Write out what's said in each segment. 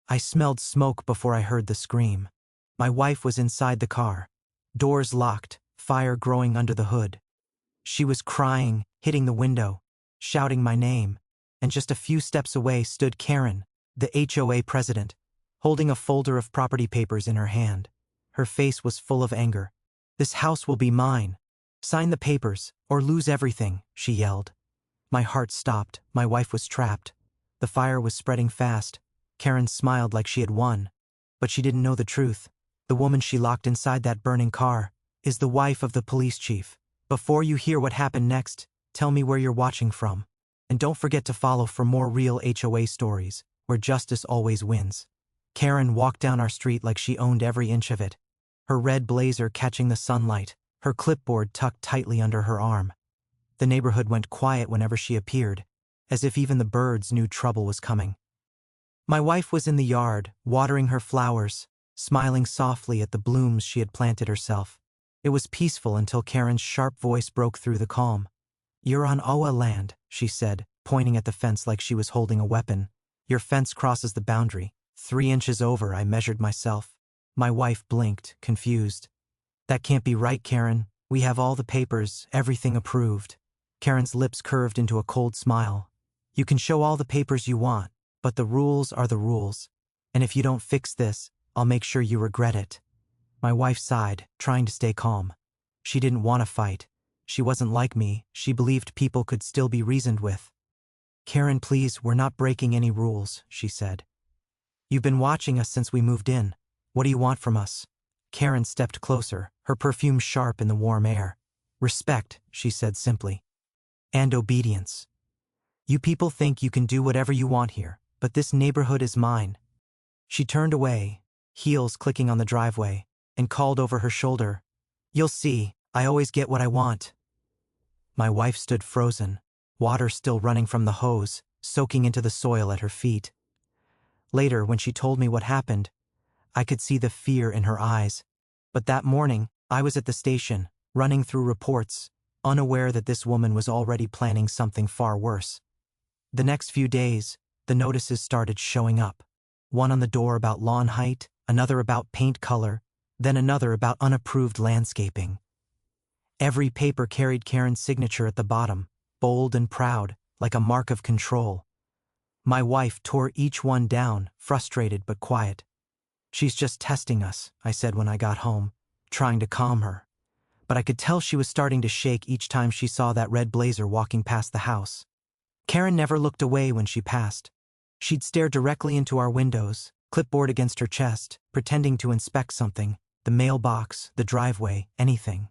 I smelled smoke before I heard the scream. My wife was inside the car. Doors locked, fire growing under the hood. She was crying, hitting the window, shouting my name, and just a few steps away stood Karen, the HOA president, holding a folder of property papers in her hand. Her face was full of anger. "This house will be mine. Sign the papers, or lose everything," she yelled. My heart stopped. My wife was trapped. The fire was spreading fast. Karen smiled like she had won. But she didn't know the truth. The woman she locked inside that burning car is the wife of the police chief. Before you hear what happened next, tell me where you're watching from. And don't forget to follow for more real HOA stories, where justice always wins. Karen walked down our street like she owned every inch of it, her red blazer catching the sunlight, her clipboard tucked tightly under her arm. The neighborhood went quiet whenever she appeared, as if even the birds knew trouble was coming. My wife was in the yard, watering her flowers, smiling softly at the blooms she had planted herself. It was peaceful until Karen's sharp voice broke through the calm. "You're on HOA land," she said, pointing at the fence like she was holding a weapon. "Your fence crosses the boundary. 3 inches over," I measured myself. My wife blinked, confused. "That can't be right, Karen. We have all the papers, everything approved." Karen's lips curved into a cold smile. "You can show all the papers you want, but the rules are the rules. And if you don't fix this, I'll make sure you regret it." My wife sighed, trying to stay calm. She didn't want to fight. She wasn't like me. She believed people could still be reasoned with. "Karen, please, we're not breaking any rules," she said. "You've been watching us since we moved in. What do you want from us?" Karen stepped closer, her perfume sharp in the warm air. "Respect," she said simply. "And obedience. You people think you can do whatever you want here, but this neighborhood is mine." She turned away, heels clicking on the driveway, and called over her shoulder, "You'll see, I always get what I want." My wife stood frozen, water still running from the hose, soaking into the soil at her feet. Later, when she told me what happened, I could see the fear in her eyes. But that morning, I was at the station, running through reports, unaware that this woman was already planning something far worse. The next few days, the notices started showing up. One on the door about lawn height, another about paint color, then another about unapproved landscaping. Every paper carried Karen's signature at the bottom, bold and proud, like a mark of control. My wife tore each one down, frustrated but quiet. "She's just testing us," I said when I got home, trying to calm her. But I could tell she was starting to shake each time she saw that red blazer walking past the house. Karen never looked away when she passed. She'd stare directly into our windows, clipboard against her chest, pretending to inspect something, the mailbox, the driveway, anything.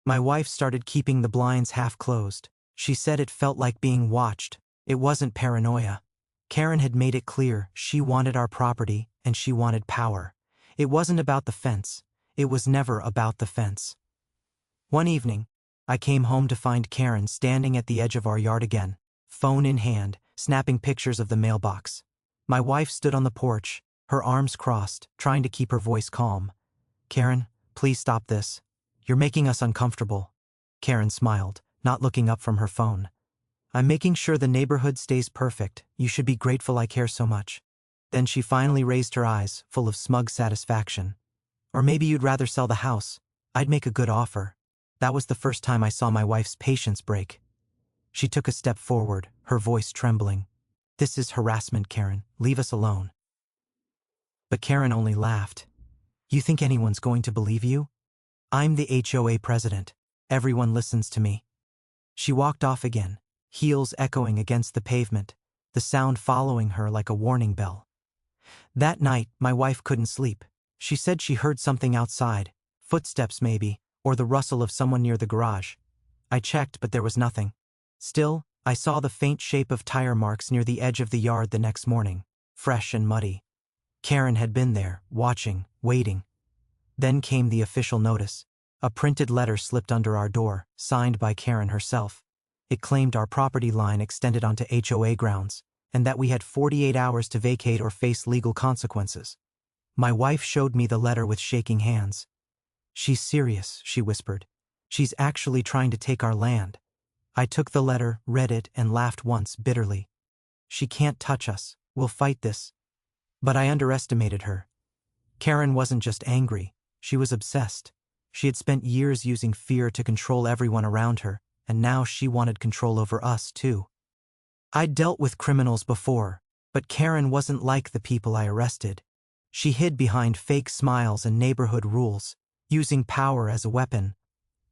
My wife started keeping the blinds half closed. She said it felt like being watched. It wasn't paranoia. Karen had made it clear she wanted our property and she wanted power. It wasn't about the fence. It was never about the fence. One evening, I came home to find Karen standing at the edge of our yard again, phone in hand, snapping pictures of the mailbox. My wife stood on the porch, her arms crossed, trying to keep her voice calm. "Karen, please stop this. You're making us uncomfortable." Karen smiled, not looking up from her phone. "I'm making sure the neighborhood stays perfect. You should be grateful I care so much." Then she finally raised her eyes, full of smug satisfaction. "Or maybe you'd rather sell the house. I'd make a good offer." That was the first time I saw my wife's patience break. She took a step forward, her voice trembling. "This is harassment, Karen. Leave us alone." But Karen only laughed. "You think anyone's going to believe you? I'm the HOA president. Everyone listens to me." She walked off again, heels echoing against the pavement, the sound following her like a warning bell. That night, my wife couldn't sleep. She said she heard something outside, footsteps maybe, or the rustle of someone near the garage. I checked, but there was nothing. Still, I saw the faint shape of tire marks near the edge of the yard the next morning, fresh and muddy. Karen had been there, watching, waiting. Then came the official notice. A printed letter slipped under our door, signed by Karen herself. It claimed our property line extended onto HOA grounds, and that we had 48 hours to vacate or face legal consequences. My wife showed me the letter with shaking hands. "She's serious," she whispered. "She's actually trying to take our land." I took the letter, read it, and laughed once, bitterly. "She can't touch us. We'll fight this." But I underestimated her. Karen wasn't just angry, she was obsessed. She had spent years using fear to control everyone around her, and now she wanted control over us, too. I'd dealt with criminals before, but Karen wasn't like the people I arrested. She hid behind fake smiles and neighborhood rules, using power as a weapon.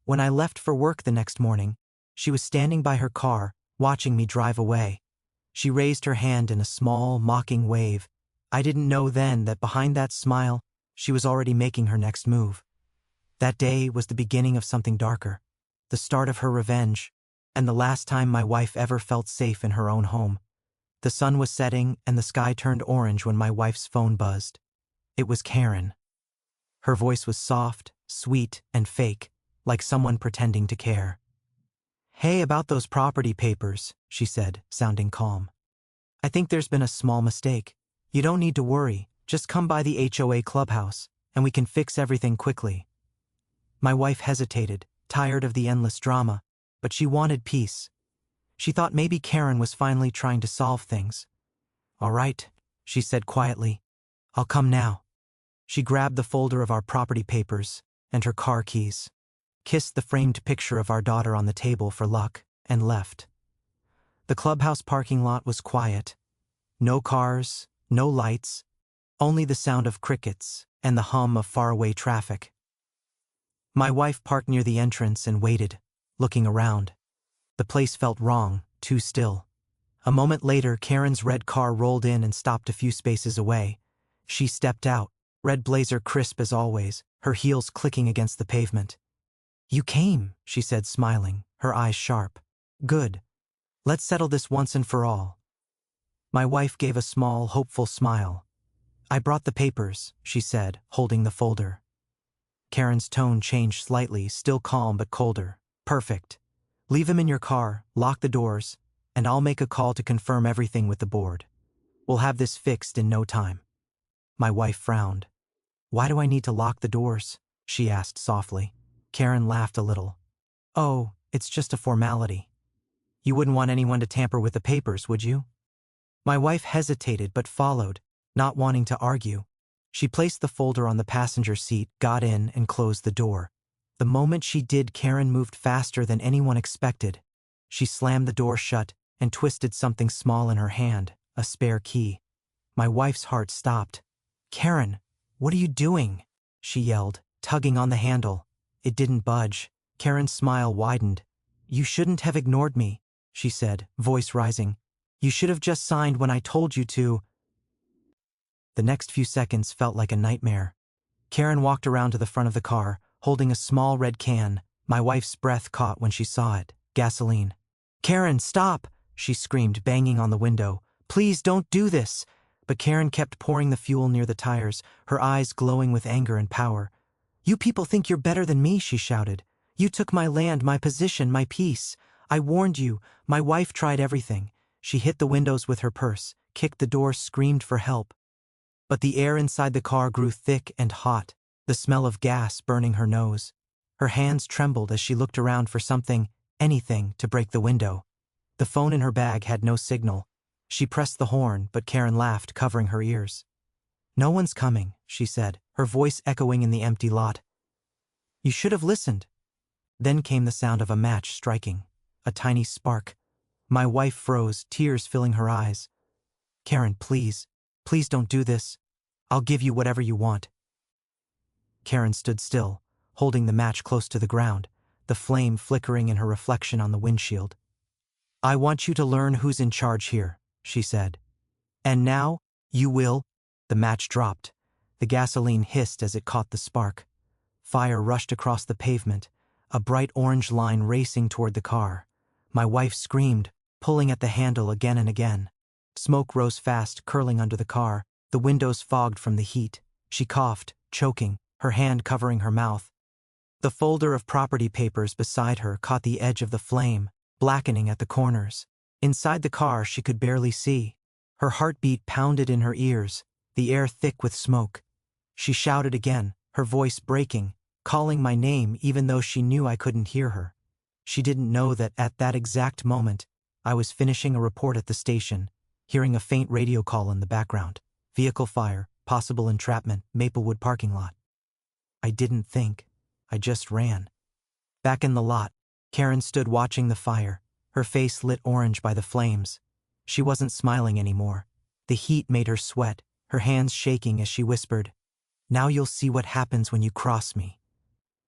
When I left for work the next morning, she was standing by her car, watching me drive away. She raised her hand in a small, mocking wave. I didn't know then that behind that smile, she was already making her next move. That day was the beginning of something darker, the start of her revenge, and the last time my wife ever felt safe in her own home. The sun was setting and the sky turned orange when my wife's phone buzzed. It was Karen. Her voice was soft, sweet, and fake, like someone pretending to care. "Hey, about those property papers," she said, sounding calm. "I think there's been a small mistake. You don't need to worry, just come by the HOA clubhouse, and we can fix everything quickly." My wife hesitated, tired of the endless drama, but she wanted peace. She thought maybe Karen was finally trying to solve things. "All right," she said quietly. "I'll come now." She grabbed the folder of our property papers and her car keys, kissed the framed picture of our daughter on the table for luck, and left. The clubhouse parking lot was quiet. No cars, no lights, only the sound of crickets and the hum of faraway traffic. My wife parked near the entrance and waited, looking around. The place felt wrong, too still. A moment later, Karen's red car rolled in and stopped a few spaces away. She stepped out, red blazer crisp as always, her heels clicking against the pavement. "You came," she said, smiling, her eyes sharp. "Good. Let's settle this once and for all." My wife gave a small, hopeful smile. "I brought the papers," she said, holding the folder. Karen's tone changed slightly, still calm but colder. "Perfect. Leave them in your car, lock the doors, and I'll make a call to confirm everything with the board. We'll have this fixed in no time." My wife frowned. "Why do I need to lock the doors?" she asked softly. Karen laughed a little. "Oh, it's just a formality. You wouldn't want anyone to tamper with the papers, would you?" My wife hesitated but followed, not wanting to argue. She placed the folder on the passenger seat, got in, and closed the door. The moment she did, Karen moved faster than anyone expected. She slammed the door shut and twisted something small in her hand, a spare key. My wife's heart stopped. "Karen, what are you doing?" she yelled, tugging on the handle. It didn't budge. Karen's smile widened. "You shouldn't have ignored me," she said, voice rising. "You should have just signed when I told you to." The next few seconds felt like a nightmare. Karen walked around to the front of the car, holding a small red can. My wife's breath caught when she saw it. Gasoline. "Karen, stop!" she screamed, banging on the window. "Please don't do this!" But Karen kept pouring the fuel near the tires, her eyes glowing with anger and power. "You people think you're better than me," she shouted. "You took my land, my position, my peace. I warned you. My wife tried everything." She hit the windows with her purse, kicked the door, screamed for help. But the air inside the car grew thick and hot, the smell of gas burning her nose. Her hands trembled as she looked around for something, anything, to break the window. The phone in her bag had no signal. She pressed the horn, but Karen laughed, covering her ears. "No one's coming," she said, her voice echoing in the empty lot. "You should have listened." Then came the sound of a match striking, a tiny spark. My wife froze, tears filling her eyes. "Karen, please, please don't do this. I'll give you whatever you want." Karen stood still, holding the match close to the ground, the flame flickering in her reflection on the windshield. "I want you to learn who's in charge here," she said. "And now, you will." The match dropped. The gasoline hissed as it caught the spark. Fire rushed across the pavement, a bright orange line racing toward the car. My wife screamed, pulling at the handle again and again. Smoke rose fast, curling under the car, the windows fogged from the heat. She coughed, choking, her hand covering her mouth. The folder of property papers beside her caught the edge of the flame, blackening at the corners. Inside the car she could barely see. Her heartbeat pounded in her ears, the air thick with smoke. She shouted again, her voice breaking, calling my name even though she knew I couldn't hear her. She didn't know that at that exact moment, I was finishing a report at the station, hearing a faint radio call in the background. Vehicle fire, possible entrapment, Maplewood parking lot. I didn't think. I just ran. Back in the lot, Karen stood watching the fire, her face lit orange by the flames. She wasn't smiling anymore. The heat made her sweat, her hands shaking as she whispered, "Now you'll see what happens when you cross me."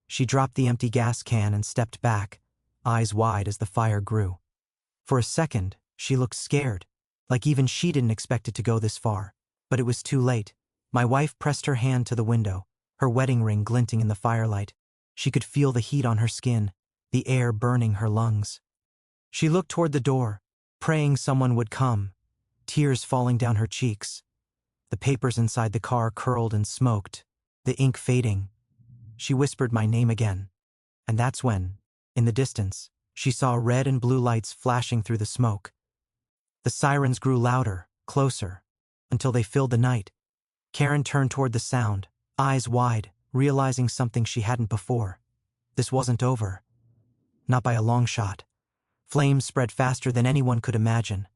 She dropped the empty gas can and stepped back, eyes wide as the fire grew. For a second, she looked scared, like even she didn't expect it to go this far. But it was too late. My wife pressed her hand to the window, her wedding ring glinting in the firelight. She could feel the heat on her skin, the air burning her lungs. She looked toward the door, praying someone would come, tears falling down her cheeks. The papers inside the car curled and smoked, the ink fading. She whispered my name again. And that's when, in the distance, she saw red and blue lights flashing through the smoke. The sirens grew louder, closer, until they filled the night. Karen turned toward the sound, eyes wide, realizing something she hadn't before. This wasn't over. Not by a long shot. Flames spread faster than anyone could imagine,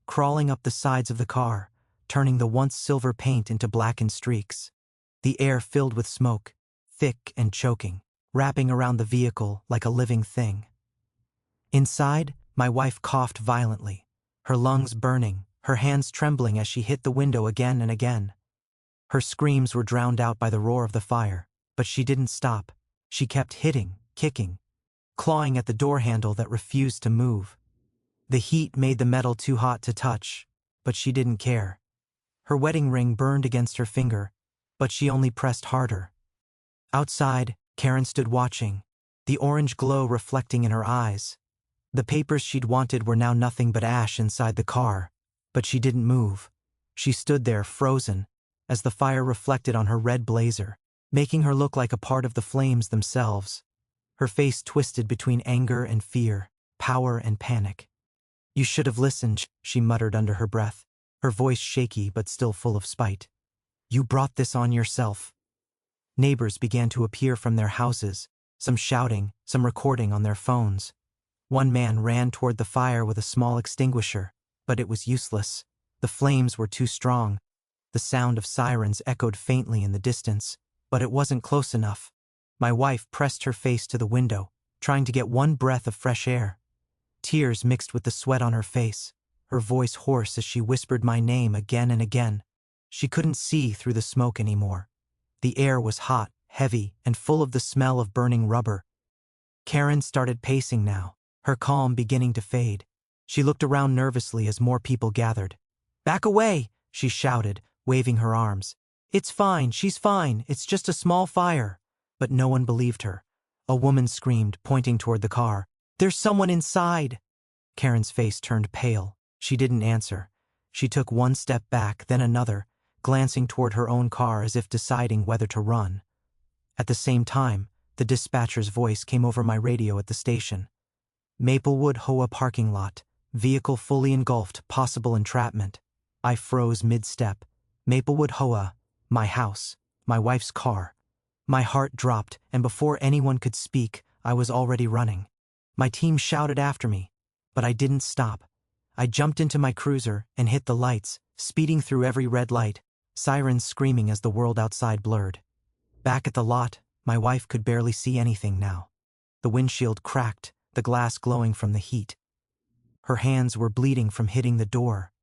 crawling up the sides of the car, turning the once silver paint into blackened streaks. The air filled with smoke, thick and choking, wrapping around the vehicle like a living thing. Inside, my wife coughed violently, her lungs burning, her hands trembling as she hit the window again and again. Her screams were drowned out by the roar of the fire, but she didn't stop. She kept hitting, kicking, clawing at the door handle that refused to move. The heat made the metal too hot to touch, but she didn't care. Her wedding ring burned against her finger, but she only pressed harder. Outside, Karen stood watching, the orange glow reflecting in her eyes. The papers she'd wanted were now nothing but ash inside the car, but she didn't move. She stood there, frozen, as the fire reflected on her red blazer, making her look like a part of the flames themselves. Her face twisted between anger and fear, power and panic. "You should have listened," she muttered under her breath, her voice shaky but still full of spite. "You brought this on yourself." Neighbors began to appear from their houses, some shouting, some recording on their phones. One man ran toward the fire with a small extinguisher, but it was useless. The flames were too strong. The sound of sirens echoed faintly in the distance, but it wasn't close enough. My wife pressed her face to the window, trying to get one breath of fresh air. Tears mixed with the sweat on her face, her voice hoarse as she whispered my name again and again. She couldn't see through the smoke anymore. The air was hot, heavy, and full of the smell of burning rubber. Karen started pacing now, her calm beginning to fade. She looked around nervously as more people gathered. "Back away!" she shouted, waving her arms. "It's fine, she's fine, it's just a small fire." But no one believed her. A woman screamed, pointing toward the car. "There's someone inside!" Karen's face turned pale. She didn't answer. She took one step back, then another, glancing toward her own car as if deciding whether to run. At the same time, the dispatcher's voice came over my radio at the station. "Maplewood HOA parking lot. Vehicle fully engulfed, possible entrapment." I froze mid-step. Maplewood HOA, my house, my wife's car. My heart dropped, and before anyone could speak, I was already running. My team shouted after me, but I didn't stop. I jumped into my cruiser and hit the lights, speeding through every red light, sirens screaming as the world outside blurred. Back at the lot, my wife could barely see anything now. The windshield cracked, the glass glowing from the heat. Her hands were bleeding from hitting the door.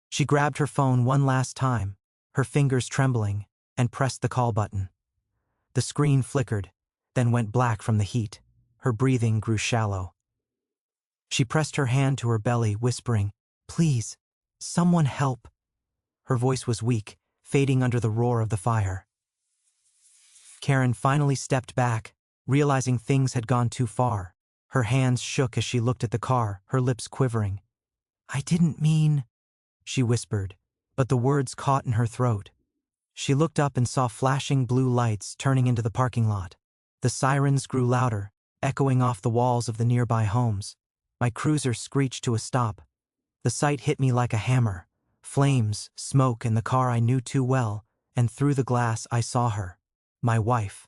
She grabbed her phone one last time, her fingers trembling, and pressed the call button. The screen flickered, then went black from the heat. Her breathing grew shallow. She pressed her hand to her belly, whispering, "Please, someone help." Her voice was weak, fading under the roar of the fire. Karen finally stepped back, realizing things had gone too far. Her hands shook as she looked at the car, her lips quivering. "I didn't mean," she whispered, but the words caught in her throat. She looked up and saw flashing blue lights turning into the parking lot. The sirens grew louder, echoing off the walls of the nearby homes. My cruiser screeched to a stop. The sight hit me like a hammer. Flames, smoke, and the car I knew too well, and through the glass I saw her. My wife.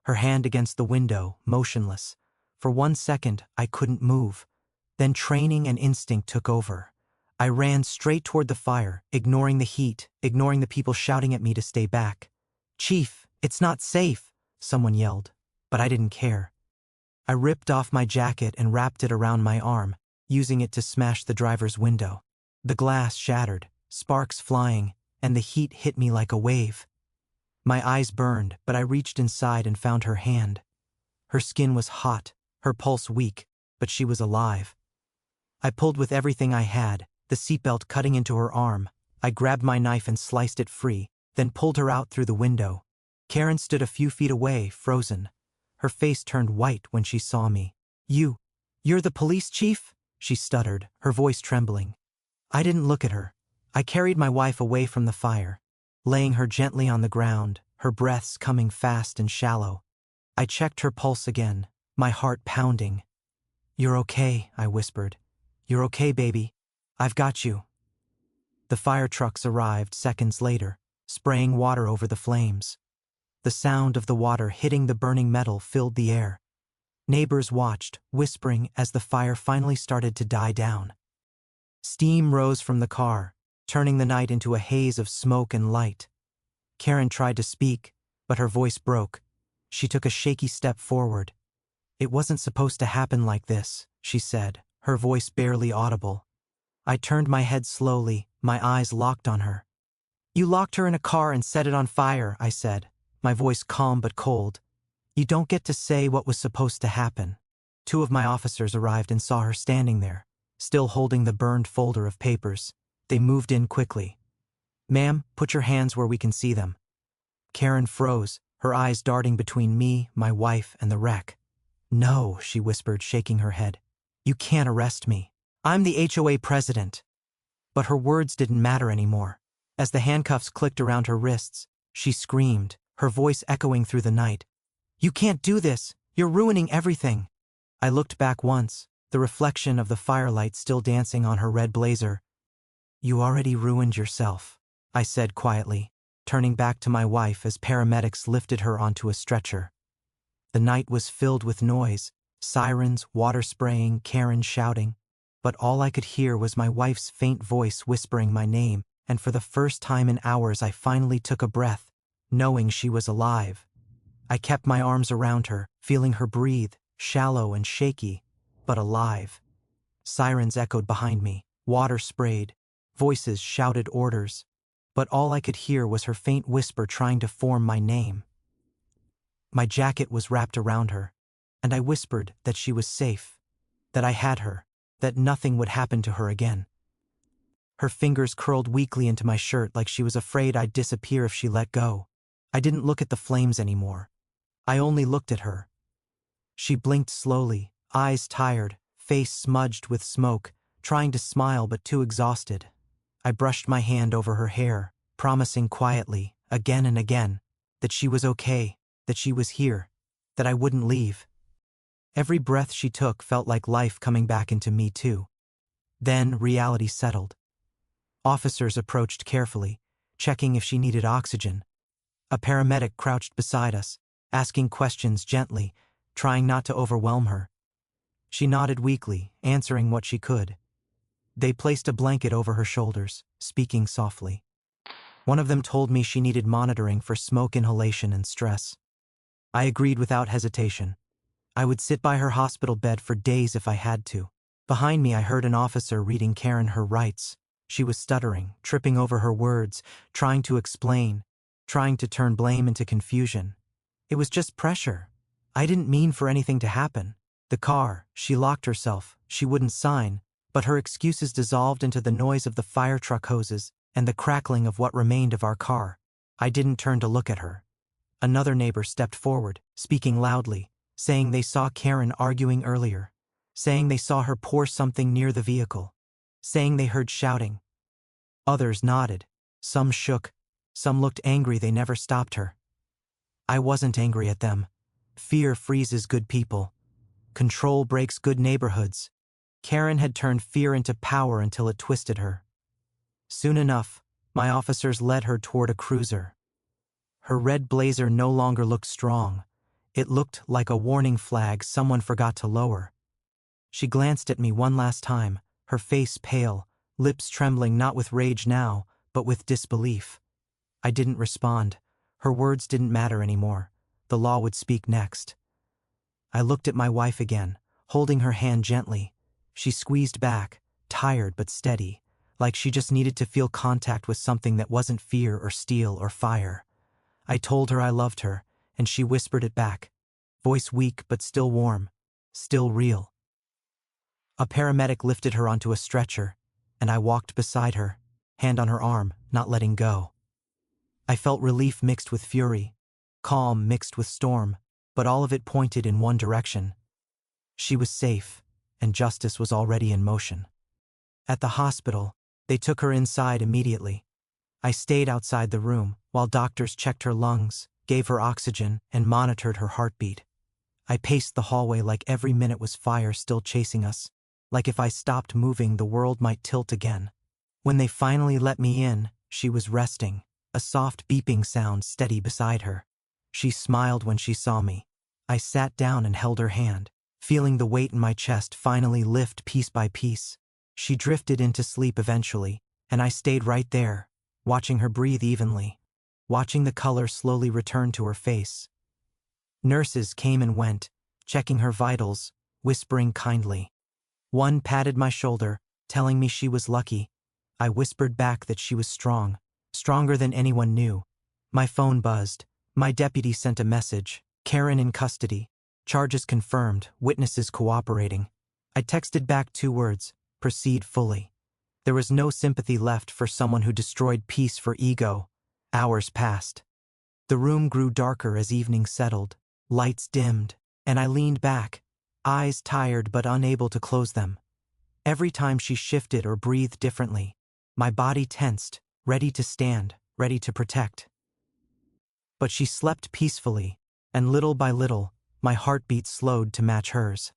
Her hand against the window, motionless. For 1 second, I couldn't move. Then training and instinct took over. I ran straight toward the fire, ignoring the heat, ignoring the people shouting at me to stay back. "Chief, it's not safe," someone yelled, but I didn't care. I ripped off my jacket and wrapped it around my arm, using it to smash the driver's window. The glass shattered, sparks flying, and the heat hit me like a wave. My eyes burned, but I reached inside and found her hand. Her skin was hot, her pulse weak, but she was alive. I pulled with everything I had, the seatbelt cutting into her arm. I grabbed my knife and sliced it free, then pulled her out through the window. Karen stood a few feet away, frozen. Her face turned white when she saw me. You're the police chief?" she stuttered, her voice trembling. I didn't look at her. I carried my wife away from the fire, laying her gently on the ground, her breaths coming fast and shallow. I checked her pulse again, my heart pounding. "You're okay," I whispered. "You're okay, baby. I've got you." The fire trucks arrived seconds later, spraying water over the flames. The sound of the water hitting the burning metal filled the air. Neighbors watched, whispering as the fire finally started to die down. Steam rose from the car, turning the night into a haze of smoke and light. Karen tried to speak, but her voice broke. She took a shaky step forward. "It wasn't supposed to happen like this," she said, her voice barely audible. I turned my head slowly, my eyes locked on her. "You locked her in a car and set it on fire," I said, my voice calm but cold. "You don't get to say what was supposed to happen." 2 of my officers arrived and saw her standing there, still holding the burned folder of papers. They moved in quickly. "Ma'am, put your hands where we can see them." Karen froze, her eyes darting between me, my wife, and the wreck. "No," she whispered, shaking her head. "You can't arrest me. I'm the HOA president." But her words didn't matter anymore. As the handcuffs clicked around her wrists, she screamed, her voice echoing through the night. "You can't do this! You're ruining everything!" I looked back once, the reflection of the firelight still dancing on her red blazer. "You already ruined yourself," I said quietly, turning back to my wife as paramedics lifted her onto a stretcher. The night was filled with noise, sirens, water spraying, Karen shouting. But all I could hear was my wife's faint voice whispering my name, and for the first time in hours I finally took a breath, knowing she was alive. I kept my arms around her, feeling her breathe, shallow and shaky, but alive. Sirens echoed behind me, water sprayed, voices shouted orders, but all I could hear was her faint whisper trying to form my name. My jacket was wrapped around her, and I whispered that she was safe, that I had her, that nothing would happen to her again. Her fingers curled weakly into my shirt like she was afraid I'd disappear if she let go. I didn't look at the flames anymore. I only looked at her. She blinked slowly, eyes tired, face smudged with smoke, trying to smile but too exhausted. I brushed my hand over her hair, promising quietly, again and again, that she was okay, that she was here, that I wouldn't leave. Every breath she took felt like life coming back into me too. Then reality settled. Officers approached carefully, checking if she needed oxygen. A paramedic crouched beside us, asking questions gently, trying not to overwhelm her. She nodded weakly, answering what she could. They placed a blanket over her shoulders, speaking softly. One of them told me she needed monitoring for smoke inhalation and stress. I agreed without hesitation. I would sit by her hospital bed for days if I had to. Behind me I heard an officer reading Karen her rights. She was stuttering, tripping over her words, trying to explain, trying to turn blame into confusion. It was just pressure. I didn't mean for anything to happen. The car, she locked herself, she wouldn't sign, but her excuses dissolved into the noise of the fire truck hoses and the crackling of what remained of our car. I didn't turn to look at her. Another neighbor stepped forward, speaking loudly, saying they saw Karen arguing earlier, saying they saw her pour something near the vehicle, saying they heard shouting. Others nodded, some shook, some looked angry they never stopped her. I wasn't angry at them. Fear freezes good people. Control breaks good neighborhoods. Karen had turned fear into power until it twisted her. Soon enough, my officers led her toward a cruiser. Her red blazer no longer looked strong. It looked like a warning flag someone forgot to lower. She glanced at me one last time, her face pale, lips trembling not with rage now, but with disbelief. I didn't respond. Her words didn't matter anymore. The law would speak next. I looked at my wife again, holding her hand gently. She squeezed back, tired but steady, like she just needed to feel contact with something that wasn't fear or steel or fire. I told her I loved her, and she whispered it back, voice weak but still warm, still real. A paramedic lifted her onto a stretcher, and I walked beside her, hand on her arm, not letting go. I felt relief mixed with fury, calm mixed with storm, but all of it pointed in one direction. She was safe, and justice was already in motion. At the hospital, they took her inside immediately. I stayed outside the room while doctors checked her lungs, gave her oxygen, and monitored her heartbeat. I paced the hallway like every minute was fire still chasing us, like if I stopped moving the world might tilt again. When they finally let me in, she was resting, a soft beeping sound steady beside her. She smiled when she saw me. I sat down and held her hand, feeling the weight in my chest finally lift piece by piece. She drifted into sleep eventually, and I stayed right there, watching her breathe evenly, watching the color slowly return to her face. Nurses came and went, checking her vitals, whispering kindly. One patted my shoulder, telling me she was lucky. I whispered back that she was strong, stronger than anyone knew. My phone buzzed. My deputy sent a message. Karen in custody. Charges confirmed, witnesses cooperating. I texted back 2 words, proceed fully. There was no sympathy left for someone who destroyed peace for ego. Hours passed. The room grew darker as evening settled. Lights dimmed, and I leaned back, eyes tired but unable to close them. Every time she shifted or breathed differently, my body tensed, ready to stand, ready to protect. But she slept peacefully, and little by little, my heartbeat slowed to match hers.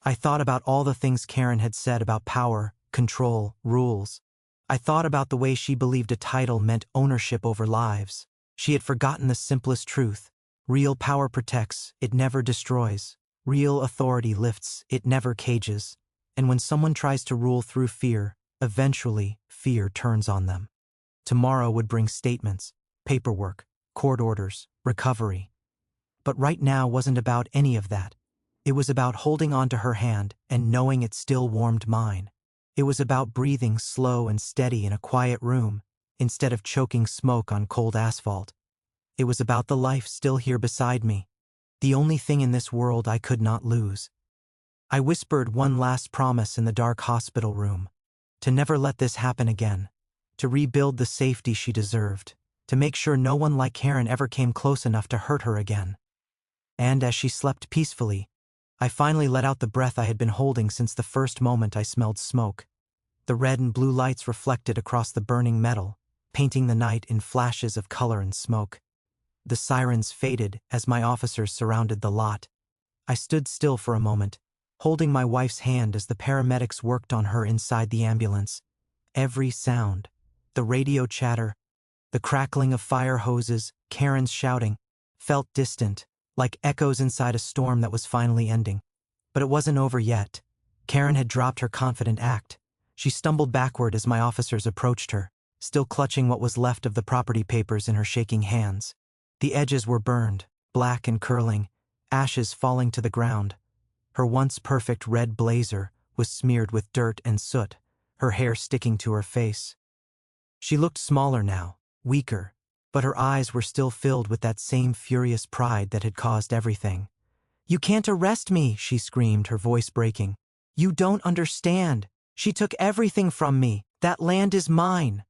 I thought about all the things Karen had said about power, control, rules. I thought about the way she believed a title meant ownership over lives. She had forgotten the simplest truth. Real power protects, it never destroys. Real authority lifts, it never cages. And when someone tries to rule through fear, eventually, fear turns on them. Tomorrow would bring statements, paperwork, court orders, recovery. But right now wasn't about any of that. It was about holding onto her hand and knowing it still warmed mine. It was about breathing slow and steady in a quiet room, instead of choking smoke on cold asphalt. It was about the life still here beside me, the only thing in this world I could not lose. I whispered one last promise in the dark hospital room, to never let this happen again, to rebuild the safety she deserved, to make sure no one like Karen ever came close enough to hurt her again. And as she slept peacefully, I finally let out the breath I had been holding since the first moment I smelled smoke. The red and blue lights reflected across the burning metal, painting the night in flashes of color and smoke. The sirens faded as my officers surrounded the lot. I stood still for a moment, holding my wife's hand as the paramedics worked on her inside the ambulance. Every sound, the radio chatter, the crackling of fire hoses, Karen's shouting, felt distant, like echoes inside a storm that was finally ending. But it wasn't over yet. Karen had dropped her confident act. She stumbled backward as my officers approached her, still clutching what was left of the property papers in her shaking hands. The edges were burned, black and curling, ashes falling to the ground. Her once perfect red blazer was smeared with dirt and soot, her hair sticking to her face. She looked smaller now, weaker, but her eyes were still filled with that same furious pride that had caused everything. "You can't arrest me," she screamed, her voice breaking. "You don't understand. She took everything from me. That land is mine."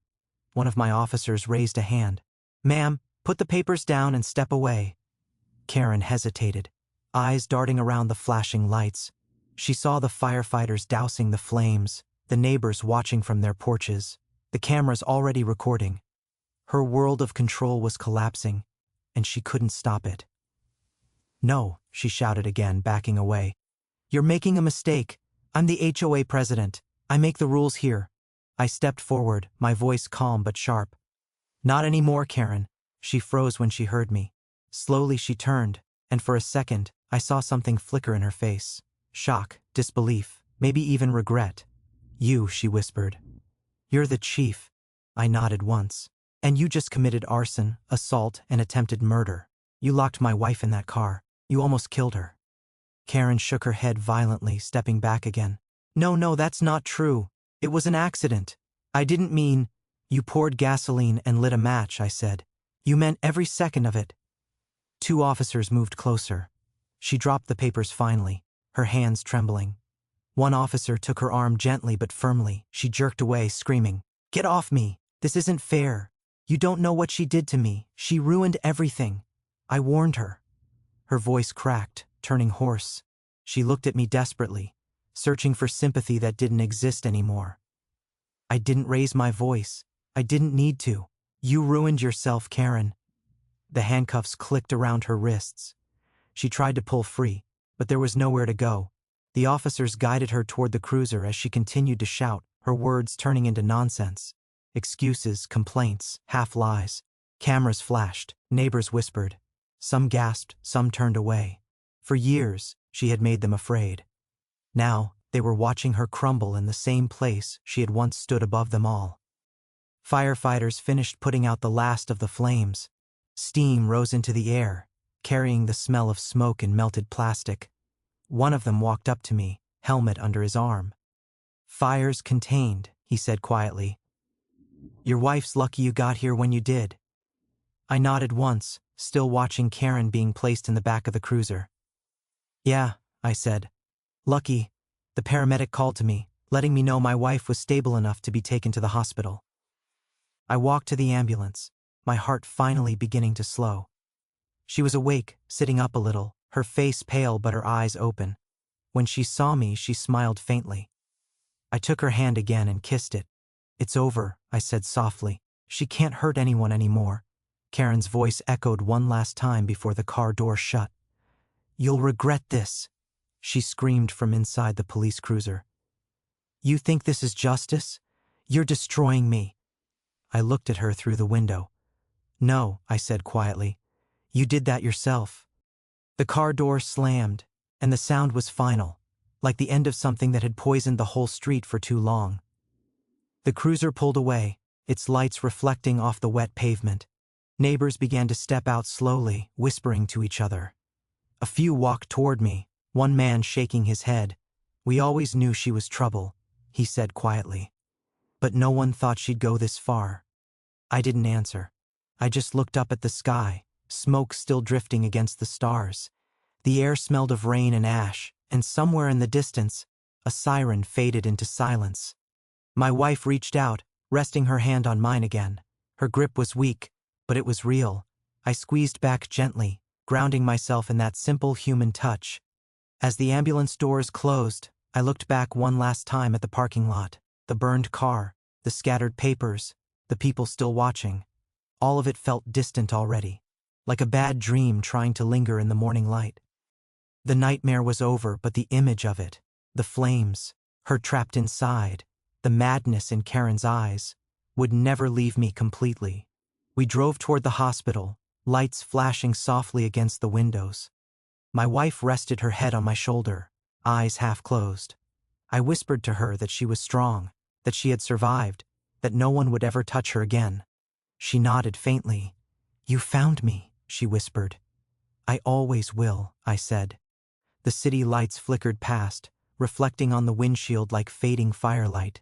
One of my officers raised a hand. "Ma'am, put the papers down and step away." Karen hesitated, eyes darting around the flashing lights. She saw the firefighters dousing the flames, the neighbors watching from their porches, the cameras already recording. Her world of control was collapsing, and she couldn't stop it. "No," she shouted again, backing away. "You're making a mistake. I'm the HOA president. I make the rules here." I stepped forward, my voice calm but sharp. "Not anymore, Karen." She froze when she heard me. Slowly she turned, and for a second, I saw something flicker in her face. Shock, disbelief, maybe even regret. You, she whispered. You're the chief. I nodded once. And you just committed arson, assault, and attempted murder. You locked my wife in that car. You almost killed her. Karen shook her head violently, stepping back again. No, that's not true. It was an accident. I didn't mean. You poured gasoline and lit a match, I said. You meant every second of it. 2 officers moved closer. She dropped the papers finally, her hands trembling. 1 officer took her arm gently but firmly. She jerked away, screaming, "Get off me! This isn't fair! You don't know what she did to me. She ruined everything. I warned her." Her voice cracked, turning hoarse. She looked at me desperately, searching for sympathy that didn't exist anymore. I didn't raise my voice. I didn't need to. You ruined yourself, Karen. The handcuffs clicked around her wrists. She tried to pull free, but there was nowhere to go. The officers guided her toward the cruiser as she continued to shout, her words turning into nonsense. Excuses, complaints, half-lies. Cameras flashed, neighbors whispered. Some gasped, some turned away. For years, she had made them afraid. Now, they were watching her crumble in the same place she had once stood above them all. Firefighters finished putting out the last of the flames. Steam rose into the air, carrying the smell of smoke and melted plastic. One of them walked up to me, helmet under his arm. "Fire's contained," he said quietly. "Your wife's lucky you got here when you did." I nodded once, still watching Karen being placed in the back of the cruiser. "Yeah," I said. "Lucky." The paramedic called to me, letting me know my wife was stable enough to be taken to the hospital. I walked to the ambulance, my heart finally beginning to slow. She was awake, sitting up a little, her face pale but her eyes open. When she saw me, she smiled faintly. I took her hand again and kissed it. "It's over," I said softly. "She can't hurt anyone anymore." Karen's voice echoed one last time before the car door shut. "You'll regret this," she screamed from inside the police cruiser. "You think this is justice? You're destroying me." I looked at her through the window. "No," I said quietly. "You did that yourself." The car door slammed, and the sound was final, like the end of something that had poisoned the whole street for too long. The cruiser pulled away, its lights reflecting off the wet pavement. Neighbors began to step out slowly, whispering to each other. A few walked toward me, one man shaking his head. "We always knew she was trouble," he said quietly. "But no one thought she'd go this far." I didn't answer. I just looked up at the sky, smoke still drifting against the stars. The air smelled of rain and ash, and somewhere in the distance, a siren faded into silence. My wife reached out, resting her hand on mine again. Her grip was weak, but it was real. I squeezed back gently, grounding myself in that simple human touch. As the ambulance doors closed, I looked back one last time at the parking lot, the burned car, the scattered papers, the people still watching. All of it felt distant already, like a bad dream trying to linger in the morning light. The nightmare was over, but the image of it, the flames, her trapped inside, the madness in Karen's eyes, would never leave me completely. We drove toward the hospital, lights flashing softly against the windows. My wife rested her head on my shoulder, eyes half closed. I whispered to her that she was strong, that she had survived, that no one would ever touch her again. She nodded faintly. "You found me," she whispered. "I always will," I said. The city lights flickered past, reflecting on the windshield like fading firelight.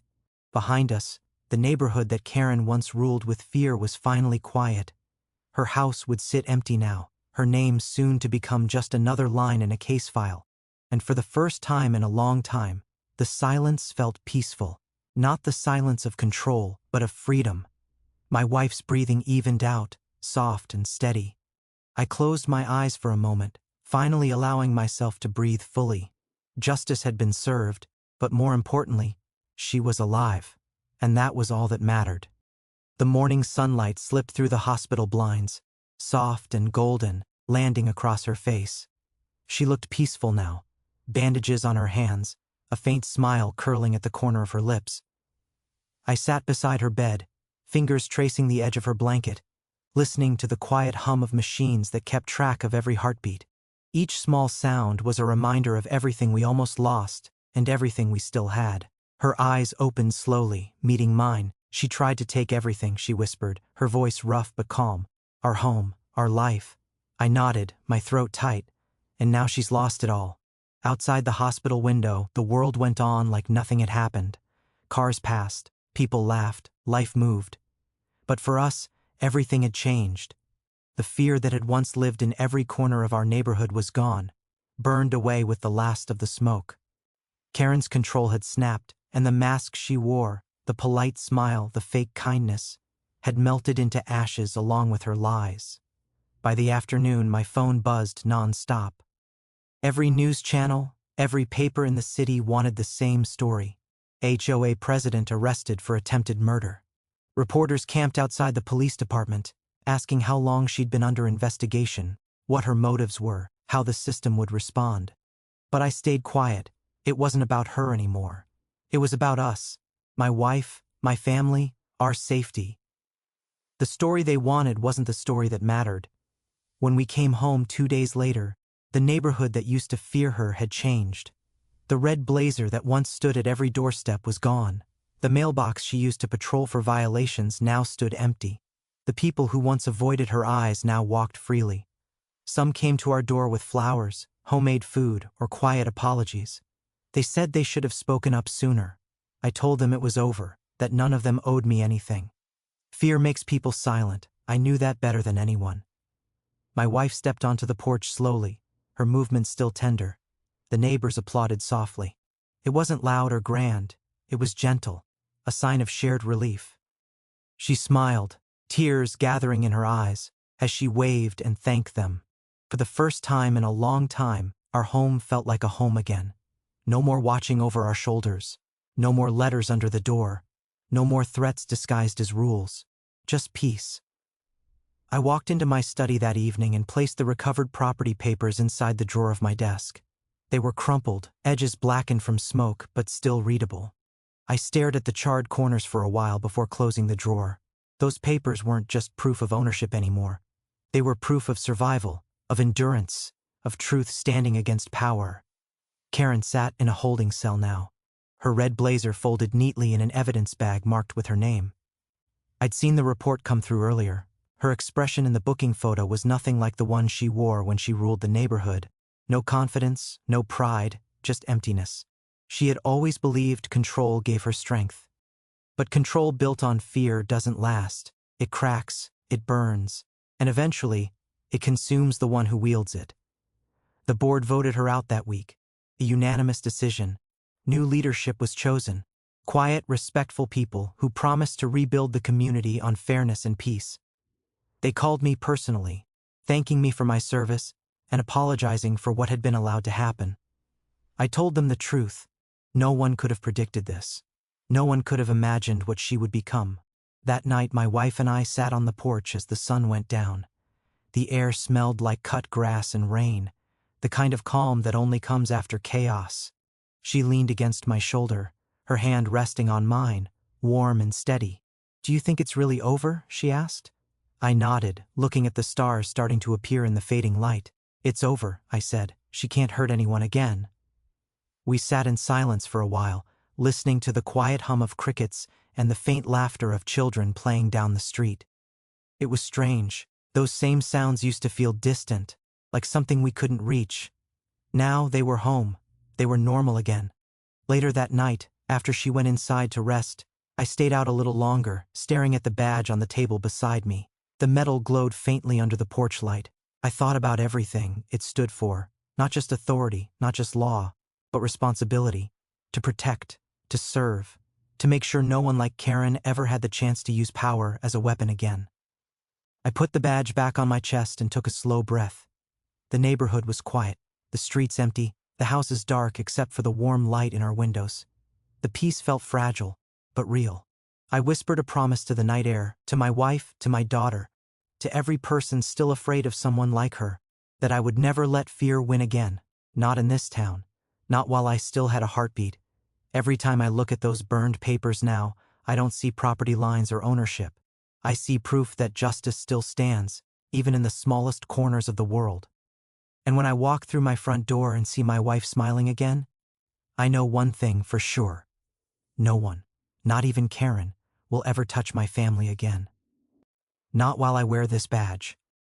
Behind us, the neighborhood that Karen once ruled with fear was finally quiet. Her house would sit empty now, her name soon to become just another line in a case file. And for the first time in a long time, the silence felt peaceful. Not the silence of control, but of freedom. My wife's breathing evened out, soft and steady. I closed my eyes for a moment, finally allowing myself to breathe fully. Justice had been served, but more importantly, she was alive, and that was all that mattered. The morning sunlight slipped through the hospital blinds, soft and golden, landing across her face. She looked peaceful now, bandages on her hands, a faint smile curling at the corner of her lips. I sat beside her bed, fingers tracing the edge of her blanket, listening to the quiet hum of machines that kept track of every heartbeat. Each small sound was a reminder of everything we almost lost and everything we still had. Her eyes opened slowly, meeting mine. She tried to take everything, she whispered, her voice rough but calm. Our home, our life. I nodded, my throat tight. And now she's lost it all. Outside the hospital window, the world went on like nothing had happened. Cars passed, people laughed, life moved. But for us, everything had changed. The fear that had once lived in every corner of our neighborhood was gone, burned away with the last of the smoke. Karen's control had snapped, and the mask she wore, the polite smile, the fake kindness, had melted into ashes along with her lies. By the afternoon, my phone buzzed non-stop. Every news channel, every paper in the city wanted the same story. HOA president arrested for attempted murder. Reporters camped outside the police department, asking how long she'd been under investigation, what her motives were, how the system would respond. But I stayed quiet. It wasn't about her anymore. It was about us, my wife, my family, our safety. The story they wanted wasn't the story that mattered. When we came home 2 days later, the neighborhood that used to fear her had changed. The red blazer that once stood at every doorstep was gone. The mailbox she used to patrol for violations now stood empty. The people who once avoided her eyes now walked freely. Some came to our door with flowers, homemade food, or quiet apologies. They said they should have spoken up sooner. I told them it was over, that none of them owed me anything. Fear makes people silent. I knew that better than anyone. My wife stepped onto the porch slowly, her movements still tender. The neighbors applauded softly. It wasn't loud or grand. It was gentle, a sign of shared relief. She smiled, tears gathering in her eyes, as she waved and thanked them. For the first time in a long time, our home felt like a home again. No more watching over our shoulders. No more letters under the door. No more threats disguised as rules. Just peace. I walked into my study that evening and placed the recovered property papers inside the drawer of my desk. They were crumpled, edges blackened from smoke, but still readable. I stared at the charred corners for a while before closing the drawer. Those papers weren't just proof of ownership anymore. They were proof of survival, of endurance, of truth standing against power. Karen sat in a holding cell now, her red blazer folded neatly in an evidence bag marked with her name. I'd seen the report come through earlier. Her expression in the booking photo was nothing like the one she wore when she ruled the neighborhood. No confidence, no pride, just emptiness. She had always believed control gave her strength. But control built on fear doesn't last. It cracks, it burns, and eventually, it consumes the one who wields it. The board voted her out that week. A unanimous decision. New leadership was chosen. Quiet, respectful people who promised to rebuild the community on fairness and peace. They called me personally, thanking me for my service and apologizing for what had been allowed to happen. I told them the truth. No one could have predicted this. No one could have imagined what she would become. That night, my wife and I sat on the porch as the sun went down. The air smelled like cut grass and rain, the kind of calm that only comes after chaos. She leaned against my shoulder, her hand resting on mine, warm and steady. "Do you think it's really over?" she asked. I nodded, looking at the stars starting to appear in the fading light. "It's over," I said. "She can't hurt anyone again." We sat in silence for a while, listening to the quiet hum of crickets and the faint laughter of children playing down the street. It was strange. Those same sounds used to feel distant, like something we couldn't reach. Now they were home. They were normal again. Later that night, after she went inside to rest, I stayed out a little longer, staring at the badge on the table beside me. The metal glowed faintly under the porch light. I thought about everything it stood for, not just authority, not just law, but responsibility. To protect, to serve, to make sure no one like Karen ever had the chance to use power as a weapon again. I put the badge back on my chest and took a slow breath. The neighborhood was quiet, the streets empty, the houses dark except for the warm light in our windows. The peace felt fragile, but real. I whispered a promise to the night air, to my wife, to my daughter, to every person still afraid of someone like her, that I would never let fear win again, not in this town, not while I still had a heartbeat. Every time I look at those burned papers now, I don't see property lines or ownership. I see proof that justice still stands, even in the smallest corners of the world. And when I walk through my front door and see my wife smiling again, I know one thing for sure. No one, not even Karen, will ever touch my family again. Not while I wear this badge.